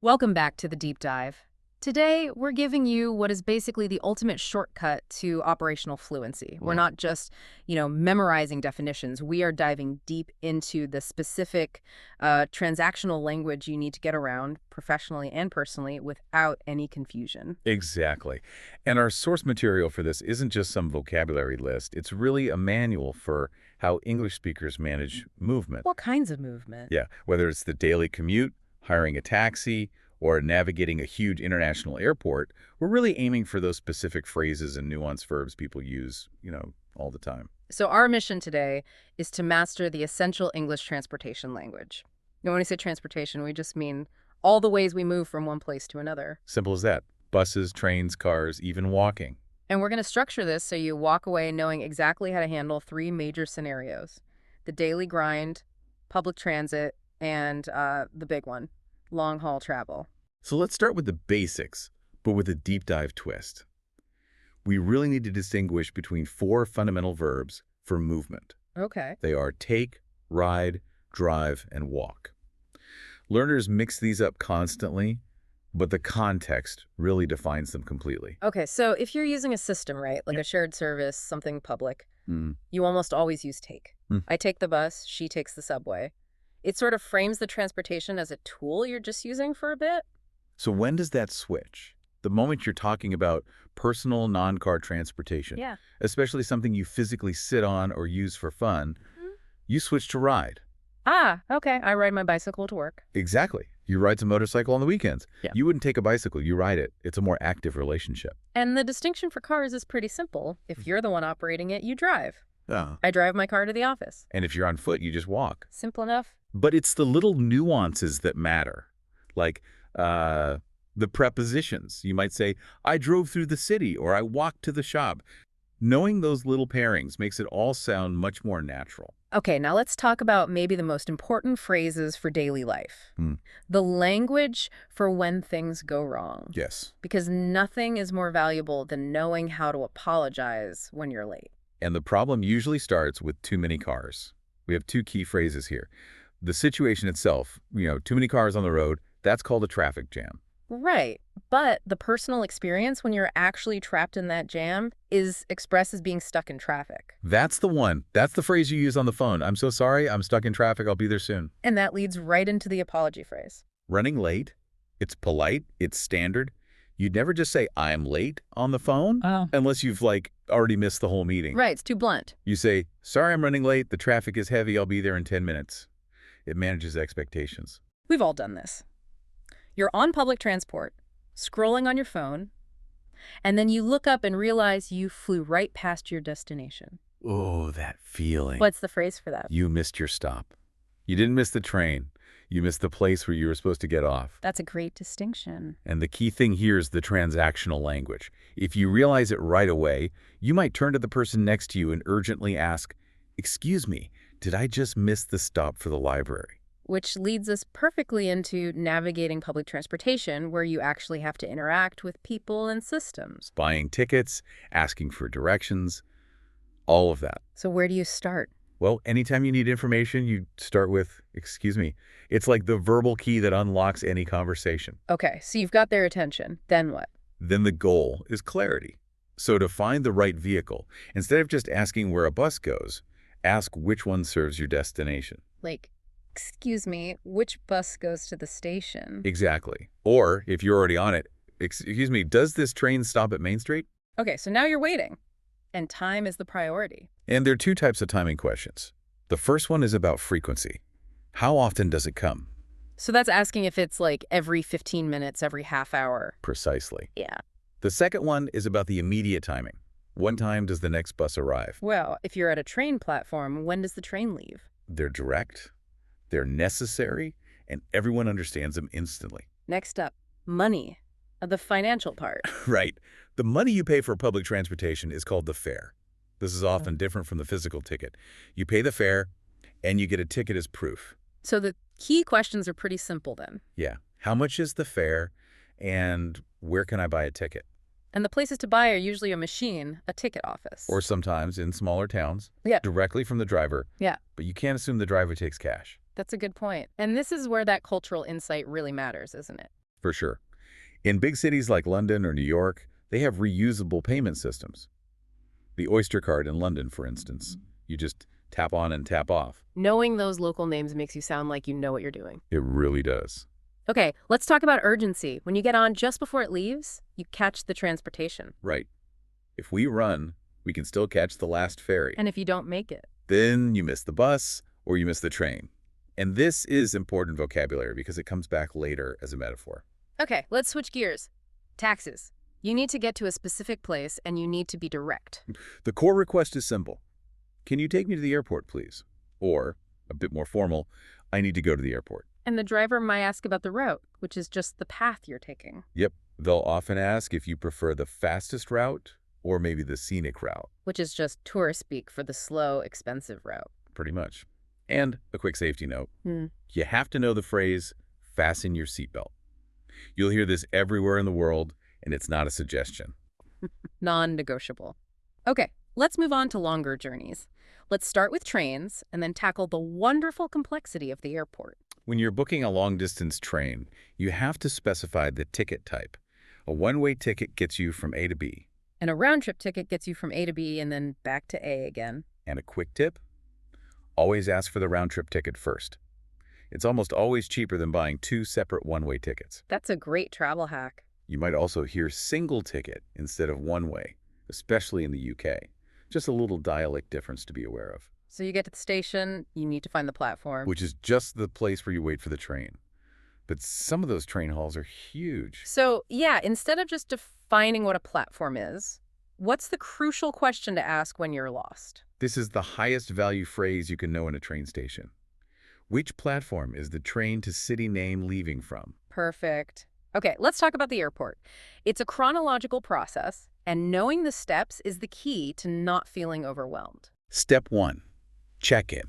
Welcome back to the deep dive. Today, we're giving you what is basically the ultimate shortcut to operational fluency. We're Mm, not just, memorizing definitions. We are diving deep into the specific transactional language you need to get around professionally and personally without any confusion. exactly. And our source material for this isn't just some vocabulary list. It's really a manual for how English speakers manage movement. What kinds of movement? Yeah, whether it's the daily commute, hiring a taxi, or navigating a huge international airport, we're really aiming for those specific phrases and nuanced verbs people use, all the time. So, our mission today is to master the essential English transportation language. When we say transportation, we just mean all the ways we move from one place to another. Simple as that. Buses, trains, cars, even walking. And we're going to structure this so you walk away knowing exactly how to handle three major scenarios: the daily grind, public transit, and the big one, long haul travel. So let's start with the basics, but with a deep dive twist. We really need to distinguish between four fundamental verbs for movement. Okay. They are take, ride, drive, and walk. Learners mix these up constantly, but the context really defines them completely. Okay, so if you're using a system, right, like Yep. a shared service, something public, Mm. you almost always use take. Mm. I take the bus, she takes the subway. It sort of frames the transportation as a tool you're just using for a bit. So when does that switch? The moment you're talking about personal non-car transportation, Yeah. especially something you physically sit on or use for fun, Mhm. you switch to ride. Ah, okay. I ride my bicycle to work. Exactly. You ride some motorcycle on the weekends. Yeah. You wouldn't take a bicycle, you ride it. It's a more active relationship. And the distinction for cars is pretty simple. If you're the one operating it, you drive. Oh. I drive my car to the office. And if you're on foot, you just walk. Simple enough. But it's the little nuances that matter. Like the prepositions. You might say, I drove through the city or I walked to the shop. Knowing those little pairings makes it all sound much more natural. Okay, now let's talk about maybe the most important phrases for daily life. Hmm. The language for when things go wrong. Yes. Because nothing is more valuable than knowing how to apologize when you're late. And the problem usually starts with too many cars. We have two key phrases here. The situation itself, too many cars on the road, that's called a traffic jam. Right. But the personal experience when you're actually trapped in that jam is expressed as being stuck in traffic. That's the one. That's the phrase you use on the phone. I'm so sorry. I'm stuck in traffic. I'll be there soon. And that leads right into the apology phrase. Running late. It's polite. It's standard. You'd never just say, I'm late on the phone Oh. unless you've already missed the whole meeting. Right, it's too blunt. You say, sorry, I'm running late. The traffic is heavy. I'll be there in 10 minutes. It manages expectations. We've all done this. You're on public transport, scrolling on your phone, and then you look up and realize you flew right past your destination. Oh, that feeling. What's the phrase for that? You missed your stop. You didn't miss the train. You missed the place where you were supposed to get off. That's a great distinction. And the key thing here is the transactional language. If you realize it right away, you might turn to the person next to you and urgently ask, excuse me, did I just miss the stop for the library? Which leads us perfectly into navigating public transportation, where you actually have to interact with people and systems. Buying tickets, asking for directions, all of that. So where do you start? Well, anytime you need information, you start with, excuse me. It's like the verbal key that unlocks any conversation. Okay, so you've got their attention. Then what? Then the goal is clarity. So to find the right vehicle, instead of just asking where a bus goes, ask which one serves your destination. Like, excuse me, which bus goes to the station? Exactly. Or if you're already on it, excuse me, does this train stop at Main Street? Okay, so now you're waiting, and time is the priority. And there are two types of timing questions. The first one is about frequency. How often does it come? So that's asking if it's like every 15 minutes, every half hour. Precisely. Yeah. The second one is about the immediate timing. What time does the next bus arrive? Well, if you're at a train platform, when does the train leave? They're direct, they're necessary, and everyone understands them instantly. Next up, money. The financial part. Right. The money you pay for public transportation is called the fare. This is often different from the physical ticket. You pay the fare, and you get a ticket as proof. So the key questions are pretty simple then. Yeah. How much is the fare, and where can I buy a ticket? And the places to buy are usually a machine, a ticket office. Or sometimes in smaller towns, Yeah. directly from the driver. Yeah. But you can't assume the driver takes cash. That's a good point. And this is where that cultural insight really matters, isn't it? For sure. In big cities like London or New York, they have reusable payment systems. The Oyster card in London, for instance. You just tap on and tap off. Knowing those local names makes you sound like you know what you're doing. It really does. Okay, let's talk about urgency. When you get on just before it leaves, you catch the transportation. Right. If we run, we can still catch the last ferry. And if you don't make it? Then you miss the bus or you miss the train. And this is important vocabulary because it comes back later as a metaphor. Okay, let's switch gears. Taxes. You need to get to a specific place and you need to be direct. The core request is simple. Can you take me to the airport, please? Or, a bit more formal, I need to go to the airport. And the driver might ask about the route, which is just the path you're taking. Yep. They'll often ask if you prefer the fastest route or maybe the scenic route. Which is just tourist speak for the slow, expensive route. Pretty much. And a quick safety note. Hmm. You have to know the phrase, fasten your seatbelt. You'll hear this everywhere in the world, and it's not a suggestion. Non-negotiable. Okay, let's move on to longer journeys. Let's start with trains and then tackle the wonderful complexity of the airport. When you're booking a long-distance train, you have to specify the ticket type. A one-way ticket gets you from A to B. And a round-trip ticket gets you from A to B and then back to A again. And a quick tip? Always ask for the round-trip ticket first. It's almost always cheaper than buying two separate one-way tickets. That's a great travel hack. You might also hear single ticket instead of one-way, especially in the UK. Just a little dialect difference to be aware of. So you get to the station, you need to find the platform. Which is just the place where you wait for the train. But some of those train halls are huge. So, yeah, instead of just defining what a platform is, what's the crucial question to ask when you're lost? This is the highest value phrase you can know in a train station. Which platform is the train to city name leaving from? Perfect. Okay, let's talk about the airport. It's a chronological process, and knowing the steps is the key to not feeling overwhelmed. Step 1. Check-in.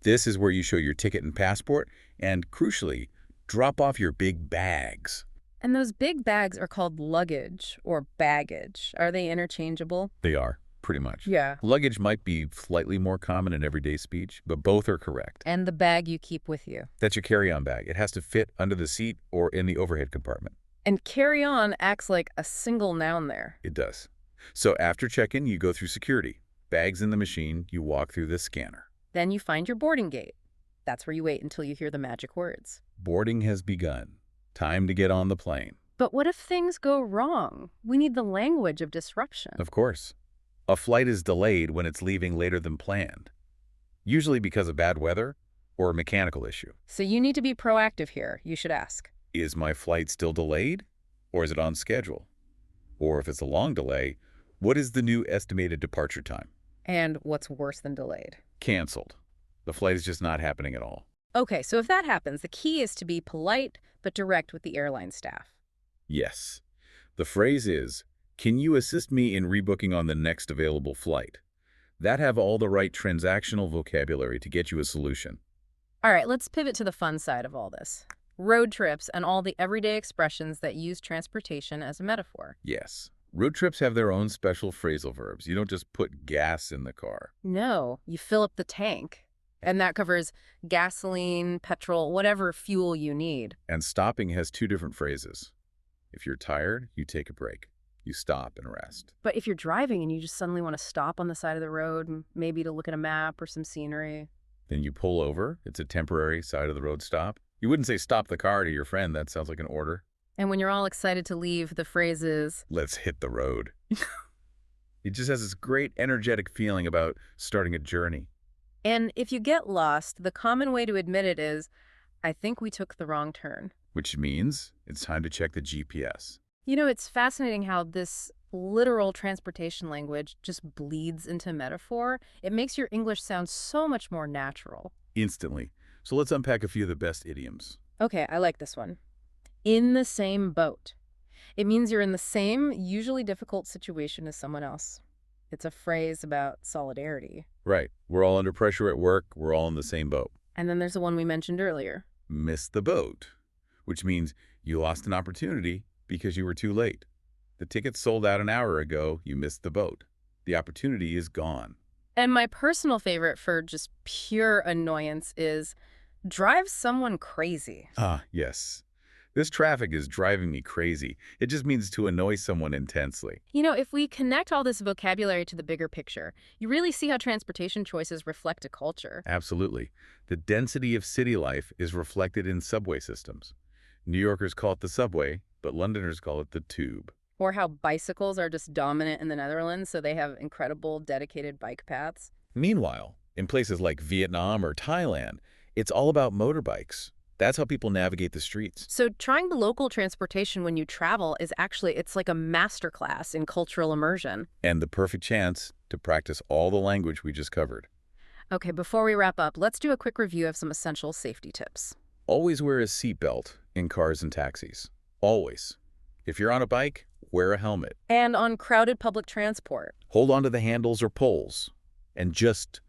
This is where you show your ticket and passport, and crucially, drop off your big bags. And those big bags are called luggage or baggage. Are they interchangeable? They are, pretty much. Yeah. Luggage might be slightly more common in everyday speech, but both are correct. And the bag you keep with you. That's your carry-on bag. It has to fit under the seat or in the overhead compartment. And carry-on acts like a single noun there. It does. So after check-in, you go through security. Bags in the machine, you walk through the scanner. Then you find your boarding gate. That's where you wait until you hear the magic words. Boarding has begun. Time to get on the plane. But what if things go wrong? We need the language of disruption. Of course. A flight is delayed when it's leaving later than planned, usually because of bad weather or a mechanical issue. So you need to be proactive here. You should ask. Is my flight still delayed, or is it on schedule? Or if it's a long delay, what is the new estimated departure time? And what's worse than delayed? Canceled. The flight is just not happening at all. Okay, so if that happens, the key is to be polite but direct with the airline staff. Yes. The phrase is, can you assist me in rebooking on the next available flight? That have all the right transactional vocabulary to get you a solution. All right, let's pivot to the fun side of all this. Road trips and all the everyday expressions that use transportation as a metaphor. Yes. Road trips have their own special phrasal verbs. You don't just put gas in the car. No, you fill up the tank. And that covers gasoline, petrol, whatever fuel you need. And stopping has two different phrases. If you're tired, you take a break. You stop and rest. But if you're driving and you just suddenly want to stop on the side of the road, maybe to look at a map or some scenery. Then you pull over. It's a temporary side of the road stop. You wouldn't say stop the car to your friend. That sounds like an order. And when you're all excited to leave, the phrase is, let's hit the road. It just has this great energetic feeling about starting a journey. And if you get lost, the common way to admit it is, I think we took the wrong turn. Which means it's time to check the GPS. You know, it's fascinating how this literal transportation language just bleeds into metaphor. It makes your English sound so much more natural. Instantly. So let's unpack a few of the best idioms. Okay, I like this one. In the same boat. It means you're in the same, usually difficult situation as someone else. It's a phrase about solidarity. Right. We're all under pressure at work. We're all in the same boat. And then there's the one we mentioned earlier. Miss the boat, which means you lost an opportunity because you were too late. The ticket sold out an hour ago. You missed the boat. The opportunity is gone. And my personal favorite for just pure annoyance is drive someone crazy. Ah, yes. This traffic is driving me crazy. It just means to annoy someone intensely. If we connect all this vocabulary to the bigger picture, you really see how transportation choices reflect a culture. Absolutely. The density of city life is reflected in subway systems. New Yorkers call it the subway, but Londoners call it the tube. Or how bicycles are just dominant in the Netherlands, so they have incredible dedicated bike paths. Meanwhile, in places like Vietnam or Thailand, it's all about motorbikes. That's how people navigate the streets. So trying the local transportation when you travel it's like a masterclass in cultural immersion. And the perfect chance to practice all the language we just covered. Okay, before we wrap up, let's do a quick review of some essential safety tips. Always wear a seatbelt in cars and taxis. Always. If you're on a bike, wear a helmet. And on crowded public transport. Hold onto the handles or poles. And just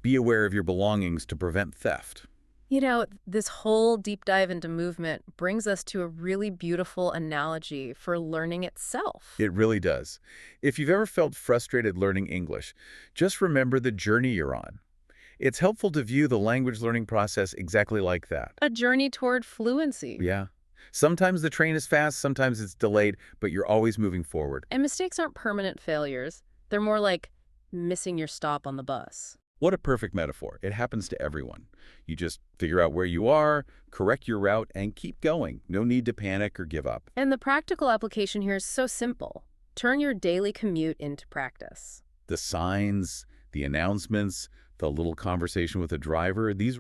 be aware of your belongings to prevent theft. This whole deep dive into movement brings us to a really beautiful analogy for learning itself. It really does. If you've ever felt frustrated learning English, just remember the journey you're on. It's helpful to view the language learning process exactly like that. A journey toward fluency. Yeah. Sometimes the train is fast, sometimes it's delayed, but you're always moving forward. And mistakes aren't permanent failures. They're more like missing your stop on the bus. What a perfect metaphor. It happens to everyone. You just figure out where you are, correct your route, and keep going. No need to panic or give up. And the practical application here is so simple. Turn your daily commute into practice. The signs, the announcements, the little conversation with the driver, these